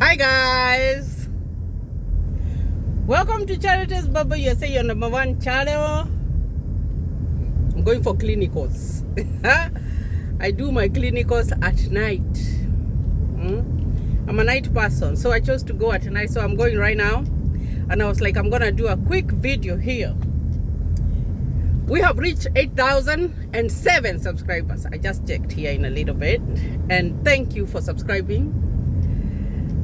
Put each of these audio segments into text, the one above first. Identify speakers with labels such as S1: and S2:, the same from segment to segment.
S1: Hi guys, welcome to Charities Baba USA, your number one channel. I'm going for clinicals. I do my clinicals at night. I'm a night person, so I chose to go at night. So I'm going right now, and I was like, I'm gonna do a quick video here. We have reached 8,007 subscribers. I just checked here in a little bit, and thank you for subscribing.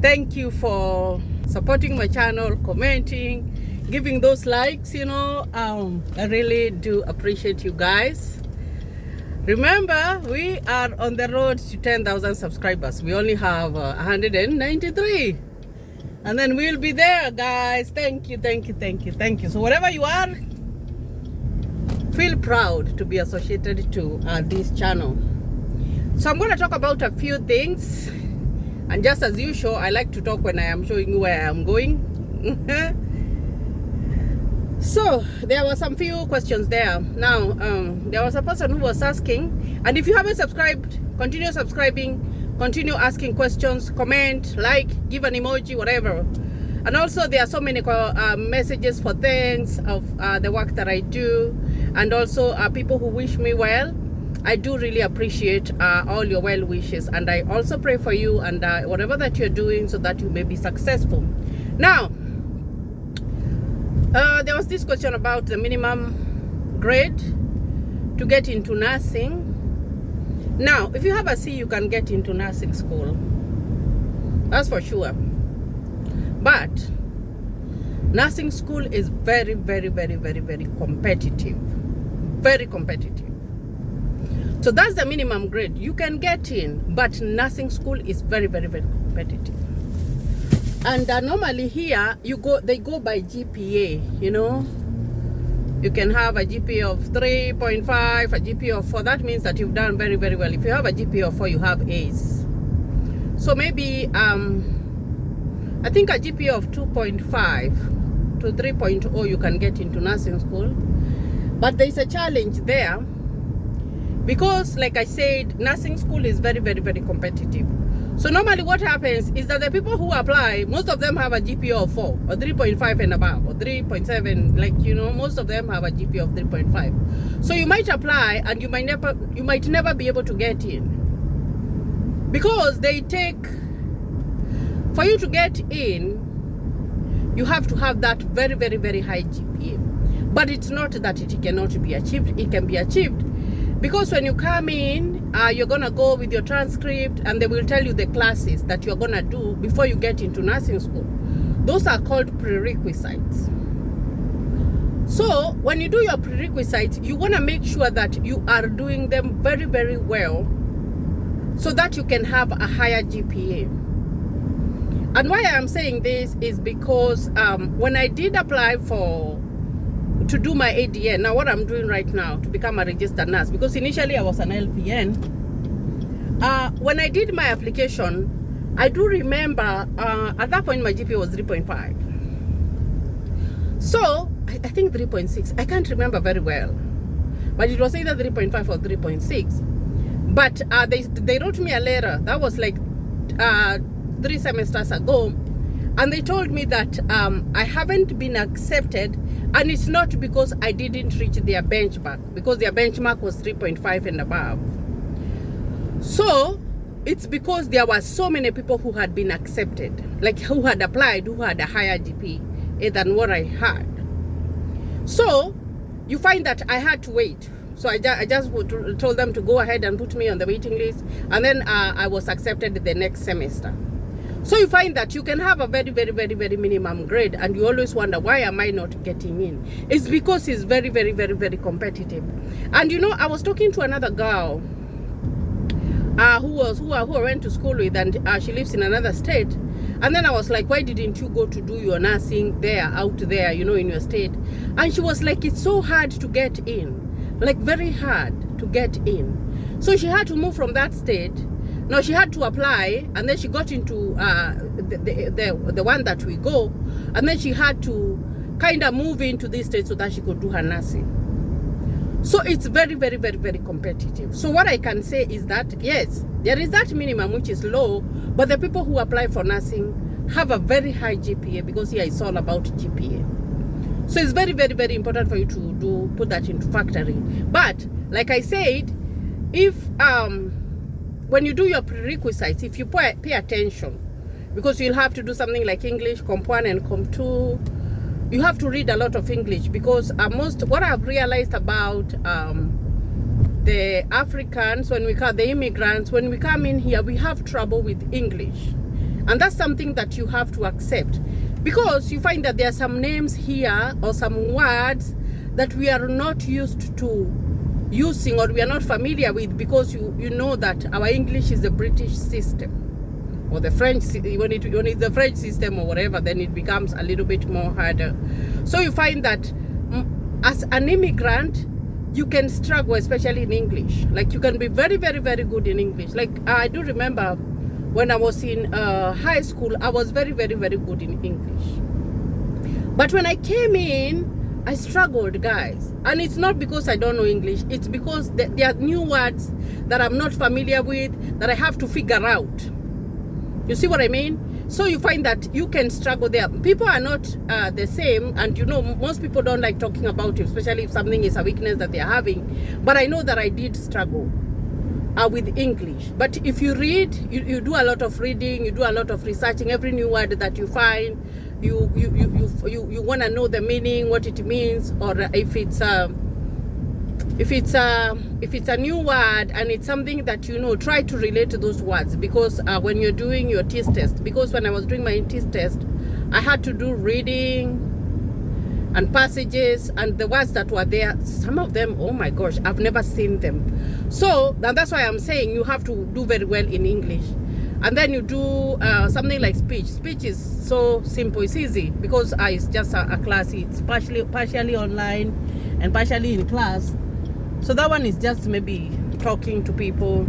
S1: Thank you for supporting my channel, commenting, giving those likes. I really do appreciate you guys. Remember, we are on the road to 10,000 subscribers. We only have 193, and then we'll be there, guys. Thank you. So wherever you are, feel proud to be associated to this channel. So I'm going to talk about a few things. And just as usual, I like to talk when I am showing you where I am going. So there were some few questions there. Now, there was a person who was asking, and if you haven't subscribed, continue subscribing, continue asking questions, comment, like, give an emoji, whatever. And also there are so many messages for thanks of the work that I do, and also people who wish me well. I do really appreciate all your well wishes, and I also pray for you and whatever that you're doing, so that you may be successful. Now, there was this question about the minimum grade to get into nursing. Now, if you have a C, you can get into nursing school. That's for sure. But nursing school is very competitive. Very competitive. So that's the minimum grade you can get in, but nursing school is very competitive. And normally here they go by GPA. You can have a GPA of 3.5, a GPA of 4. That means that you've done very well. If you have a GPA of 4, you have A's. So maybe I think a GPA of 2.5 to 3.0 you can get into nursing school. But there's a challenge there, because like I said, nursing school is very competitive. So normally what happens is that the people who apply, most of them have a GPA of 4 or 3.5 and above, or 3.7, most of them have a GPA of 3.5. So you might apply and you might never be able to get in, because they take, for you to get in, you have to have that very high GPA. But it's not that it cannot be achieved. It can be achieved. Because when you come in, you're going to go with your transcript, and they will tell you the classes that you're going to do before you get into nursing school. Those are called prerequisites. So when you do your prerequisites, you want to make sure that you are doing them very well, so that you can have a higher GPA. And why I am saying this is because when I did apply to do my ADN, now what I'm doing right now to become a registered nurse, because initially I was an LPN. When I did my application, I do remember at that point my GPA was 3.5. So I think 3.6. I can't remember very well, but it was either 3.5 or 3.6. But they wrote me a letter that was like 3 semesters ago, and they told me that I haven't been accepted. And it's not because I didn't reach their benchmark, because their benchmark was 3.5 and above. So it's because there were so many people who had been accepted, like who had applied, who had a higher GPA than what I had. So you find that I had to wait. So I just told them to go ahead and put me on the waiting list, and then I was accepted the next semester. So you find that you can have a very minimum grade, and you always wonder, why am I not getting in? It's because it's very competitive. And I was talking to another girl who I went to school with, and she lives in another state. And then I was like, why didn't you go to do your nursing out there, in your state? And she was like, it's so hard to get in, like very hard to get in. So she had to move from that state. Now she had to apply, and then she got into the one that we go, and then she had to kind of move into this state so that she could do her nursing. So it's very competitive. So what I can say is that, yes, there is that minimum which is low, but the people who apply for nursing have a very high GPA, because here it's all about GPA. So it's very, very, very important for you to put that into factoring. But like I said, if when you do your prerequisites, if you pay attention, because you'll have to do something like English, Comp 1 and Comp 2, you have to read a lot of English, because what I've realized about the Africans, when we call the immigrants, when we come in here, we have trouble with English. And that's something that you have to accept, because you find that there are some names here or some words that we are not used to using, or we are not familiar with, because you know that our English is the British system or the French. When it's the French system or whatever, then it becomes a little bit more harder. So you find that as an immigrant, you can struggle, especially in English. Like, you can be very, very, very good in English. Like, I do remember when I was in high school, I was very, very, very good in English. But when I came in, I struggled, guys. And it's not because I don't know English. It's because there are new words that I'm not familiar with, that I have to figure out. You see what I mean? So you find that you can struggle there. People are not the same. And you know, most people don't like talking about it, especially if something is a weakness that they're having. But I know that I did struggle with English. But if you read, you do a lot of reading, you do a lot of researching. Every new word that you find, you want to know the meaning, what it means, or if it's a new word and it's something that you know, try to relate to those words. Because when you're doing your TIS test, because when I was doing my TIS test, I had to do reading and passages, and the words that were there, some of them, oh my gosh, I've never seen them. So that's why I'm saying you have to do very well in English. And then you do something like speech. Speech is so simple, it's easy, because it's just a class. It's partially online and partially in class. So that one is just maybe talking to people.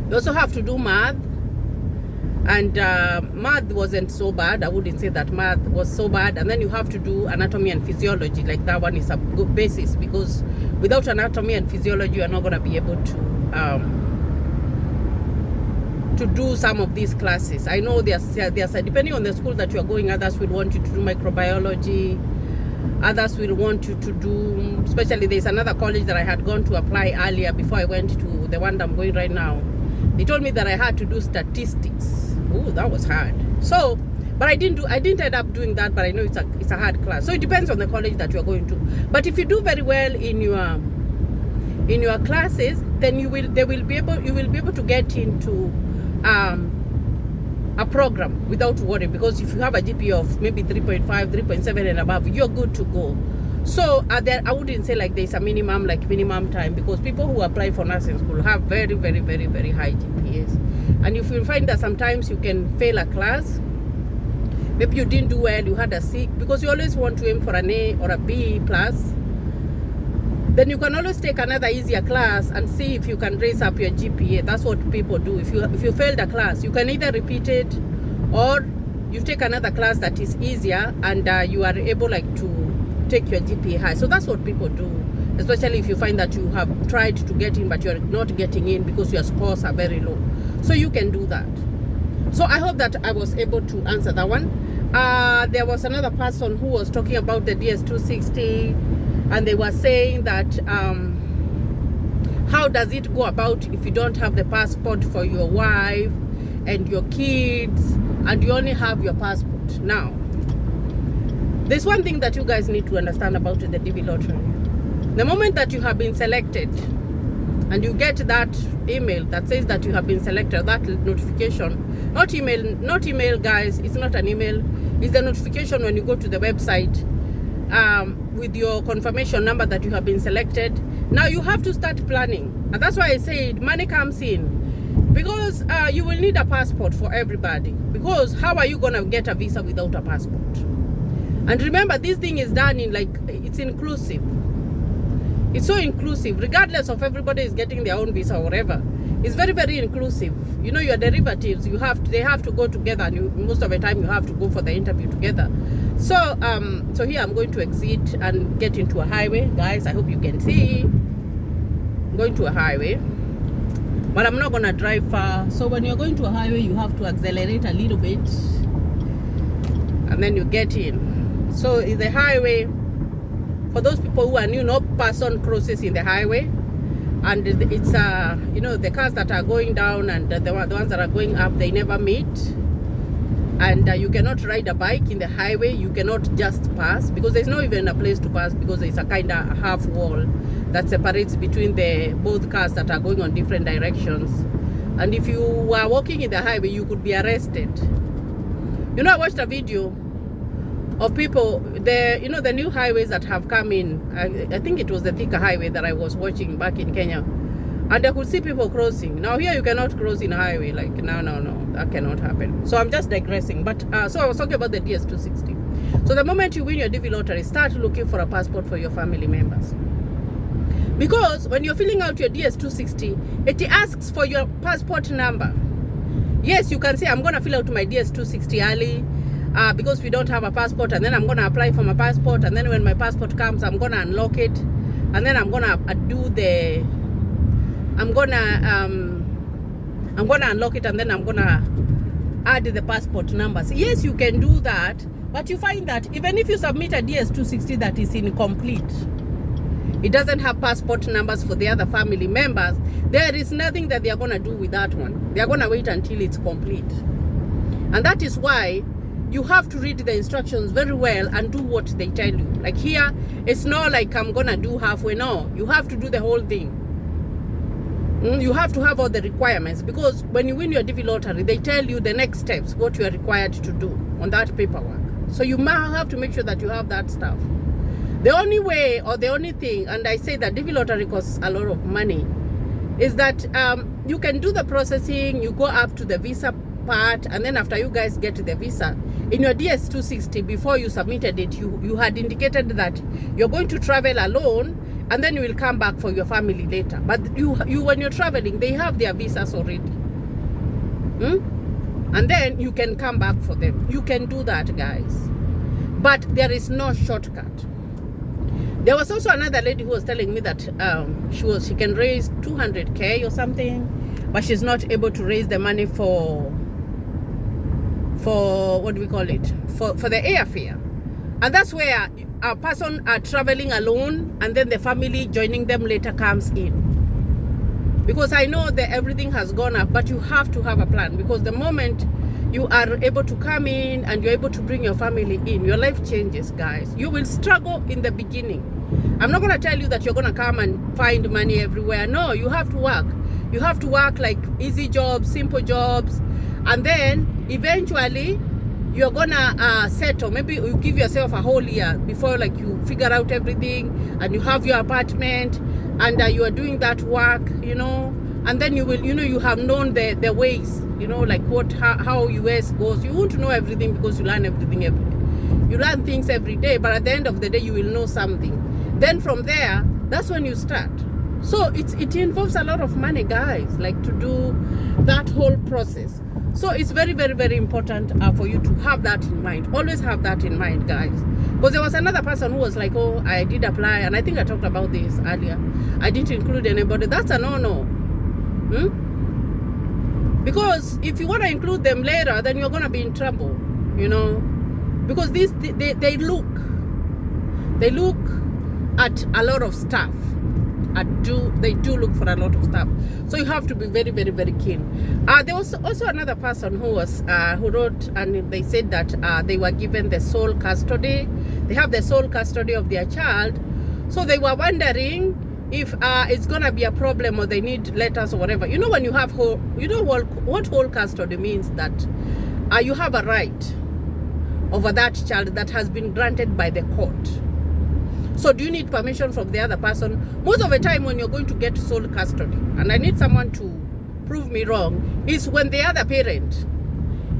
S1: You also have to do math. And math wasn't so bad. I wouldn't say that math was so bad. And then you have to do anatomy and physiology. Like, that one is a good basis, because without anatomy and physiology, you're not going to be able to do some of these classes. I know there's depending on the school that you're going, others will want you to do microbiology. Others will want you to do, especially there's another college that I had gone to apply earlier before I went to the one that I'm going right now. They told me that I had to do statistics. Oh, that was hard. So, but I didn't end up doing that, but I know it's a hard class. So it depends on the college that you're going to. But if you do very well in your classes, then you will be able to get into a program without worry, because if you have a GPA of maybe 3.5, 3.7 and above, you're good to go. So I wouldn't say like there's a minimum time, because people who apply for nursing school have very, very, very, very high GPAs. And if you find that sometimes you can fail a class, maybe you didn't do well, you had a C, because you always want to aim for an A or a B plus, then you can always take another easier class and see if you can raise up your GPA. That's what people do. If you failed a class, you can either repeat it, or you take another class that is easier, and you are able to take your GPA high. So that's what people do, especially if you find that you have tried to get in but you're not getting in because your scores are very low. So you can do that. So I hope that I was able to answer that one. There was another person who was talking about the DS260, and they were saying that how does it go about if you don't have the passport for your wife and your kids, and you only have your passport. Now, there's one thing that you guys need to understand about the DV lottery. The moment that you have been selected and you get that email that says that you have been selected, that notification, not email guys, it's not an email, it's the notification when you go to the website with your confirmation number that you have been selected. Now you have to start planning, and that's why I said money comes in, because you will need a passport for everybody, because how are you gonna get a visa without a passport? And remember, this thing is done in, like, it's inclusive. It's so inclusive, regardless of everybody is getting their own visa or whatever. It's very, very inclusive. You know, your derivatives, they have to go together, and most of the time you have to go for the interview together. So so here I'm going to exit and get into a highway, guys. I hope you can see. I'm going to a highway, but I'm not gonna drive far. So when you're going to a highway, you have to accelerate a little bit, and then you get in. So in the highway, for those people who are new, no person crosses in the highway, and it's you know, the cars that are going down and the ones that are going up, they never meet. And you cannot ride a bike in the highway. You cannot just pass, because there's not even a place to pass, because there's a kind of half wall that separates between the both cars that are going on different directions. And if you were walking in the highway, you could be arrested. You know, I watched a video of people, you know, the new highways that have come in. I think it was the Thika highway that I was watching back in Kenya, and I could see people crossing. Now here you cannot cross in a highway. Like, no, that cannot happen. So I'm just digressing. But so I was talking about the DS260. So the moment you win your DV lottery, start looking for a passport for your family members. Because when you're filling out your DS260, it asks for your passport number. Yes, you can say, I'm going to fill out my DS260 early because we don't have a passport, and then I'm going to apply for my passport, and then when my passport comes, I'm going to unlock it, and then I'm going to unlock it, and then I'm going to add the passport numbers. Yes, you can do that, but you find that even if you submit a DS260 that is incomplete, it doesn't have passport numbers for the other family members, there is nothing that they are going to do with that one. They are going to wait until it's complete. And that is why you have to read the instructions very well and do what they tell you. Like here, it's not like I'm going to do halfway. No, you have to do the whole thing. You have to have all the requirements, because when you win your DV lottery, they tell you the next steps, what you are required to do on that paperwork. So you have to make sure that you have that stuff. The only way, or the only thing, and I say that DV lottery costs a lot of money, is that you can do the processing, you go up to the visa part, and then after you guys get the visa, in your DS260, before you submitted it, you had indicated that you're going to travel alone, and then you will come back for your family later. But you when you're traveling, they have their visas already. And then you can come back for them. You can do that, guys. But there is no shortcut. There was also another lady who was telling me that she can raise 200K or something, but she's not able to raise the money for what do we call it, for the airfare. And that's where a person are traveling alone, and then the family joining them later comes in. Because I know that everything has gone up, but you have to have a plan, because the moment you are able to come in and you're able to bring your family in, your life changes, guys. You will struggle in the beginning. I'm not going to tell you that you're going to come and find money everywhere. No, you have to work. You have to work like easy jobs, simple jobs, and then eventually you're gonna settle. Maybe you give yourself a whole year before, like, you figure out everything and you have your apartment, and you are doing that work, you know, and then you will, you know, you have known the ways, you know, like how US goes. You won't know everything because you learn everything you learn things every day, but at the end of the day you will know something. Then from there, that's when you start. So it involves a lot of money, guys, like, to do that whole process. So it's very, very, very important for you to have that in mind. Always have that in mind, guys. Because there was another person who was like, oh, I did apply, and I think I talked about this earlier. I didn't include anybody. That's a no-no. Because if you want to include them later, then you're going to be in trouble, you know. Because they look at a lot of stuff. They do look for a lot of stuff, so you have to be very, very, very keen. There was also another person who wrote, and they said that they were given the sole custody. They have the sole custody of their child, so they were wondering if it's gonna be a problem, or they need letters or whatever. You know, when you have what whole custody means, that you have a right over that child that has been granted by the court. So do you need permission from the other person? Most of the time when you're going to get sole custody, and I need someone to prove me wrong, is when the other parent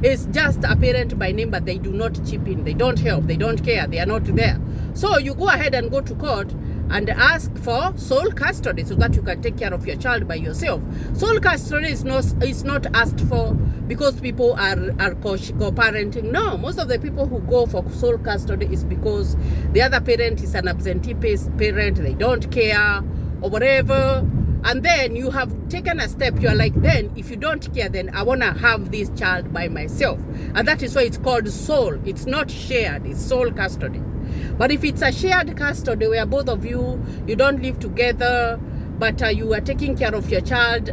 S1: is just a parent by name, but they do not chip in, they don't help, they don't care, they are not there. So you go ahead and go to court and ask for sole custody so that you can take care of your child by yourself. Sole custody is not asked for because people are co-parenting. No, most of the people who go for sole custody is because the other parent is an absentee parent, they don't care or whatever, and then you have taken a step. You are like, then if you don't care, then I want to have this child by myself. And that is why it's called sole. It's not shared, it's sole custody. But if it's a shared custody where both of you don't live together, but you are taking care of your child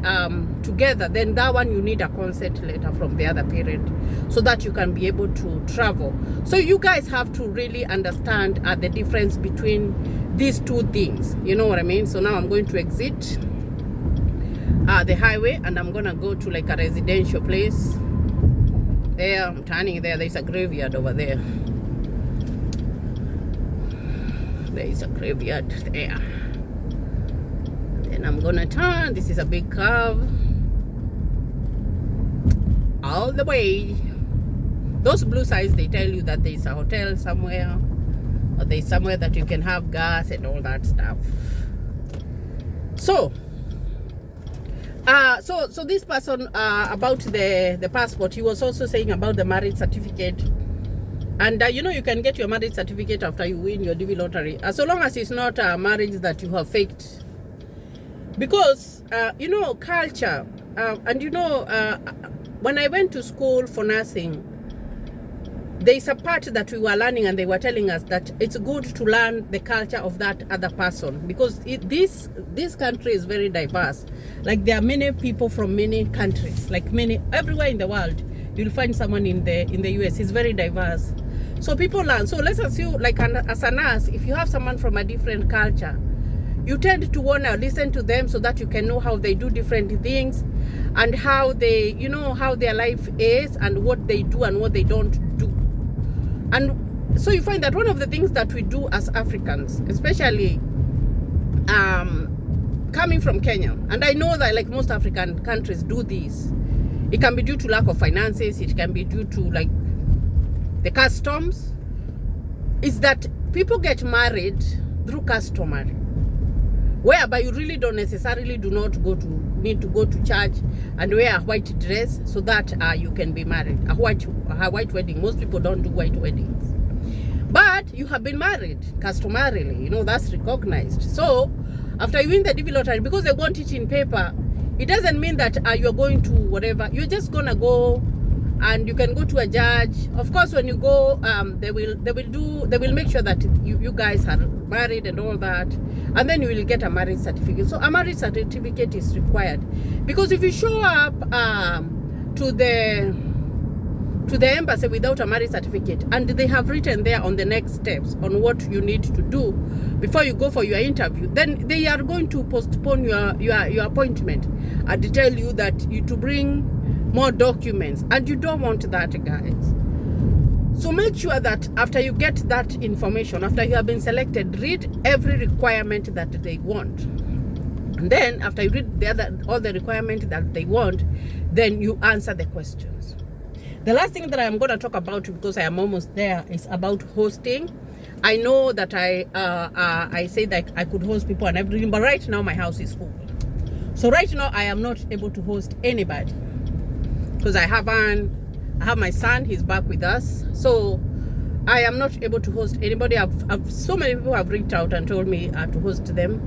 S1: together, then that one you need a consent letter from the other parent so that you can be able to travel. So you guys have to really understand the difference between these two things. You know what I mean? So now I'm going to exit the highway, and I'm gonna go to like a residential place. There, I'm turning there. There's a graveyard over there. There is a graveyard there. And I'm gonna turn. This is a big curve all the way. Those blue signs, they tell you that there's a hotel somewhere, or there's somewhere that you can have gas and all that stuff. So so this person about the passport, he was also saying about the marriage certificate. And you know, you can get your marriage certificate after you win your DV lottery, so long as it's not a marriage that you have faked. Because you know, culture, and you know, when I went to school for nursing, there's a part that we were learning, and they were telling us that it's good to learn the culture of that other person, because this country is very diverse. Like, there are many people from many countries, like everywhere in the world. You'll find someone in the US. It's very diverse. So people learn. So let's assume, like, as a nurse, if you have someone from a different culture, you tend to want to listen to them so that you can know how they do different things, and how they, you know, how their life is, and what they do and what they don't do. And so you find that one of the things that we do as Africans, especially coming from Kenya, and I know that like most African countries do this, it can be due to lack of finances, it can be due to like the customs, is that people get married through customary, whereby you really don't necessarily need to go to church and wear a white dress so that you can be married. A white wedding. Most people don't do white weddings, but you have been married customarily. You know, that's recognized. So after you win the DV lottery, because they want it in paper, it doesn't mean that you're going to whatever. You're just gonna go, and you can go to a judge. Of course, when you go, they will make sure that you guys are married and all that, and then you will get a marriage certificate. So a marriage certificate is required, because if you show up to the embassy without a marriage certificate, and they have written there on the next steps on what you need to do before you go for your interview, then they are going to postpone your appointment and tell you that you to bring more documents, and you don't want that, guys. So make sure that after you get that information, after you have been selected, read every requirement that they want. And then after you read all the requirements that they want, then you answer the questions. The last thing that I'm going to talk about, because I am almost there, is about hosting. I know that I say that I could host people and everything, but right now my house is full. So right now I am not able to host anybody, because I have my son, he's back with us. So I am not able to host anybody. So many people have reached out and told me to host them,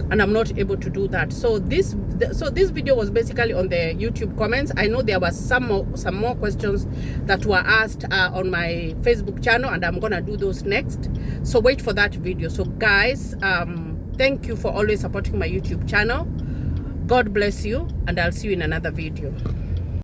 S1: and I'm not able to do that. So this video was basically on the YouTube comments. I know there was some more questions that were asked on my Facebook channel, and I'm gonna do those next. So wait for that video. So guys, thank you for always supporting my YouTube channel. God bless you, and I'll see you in another video.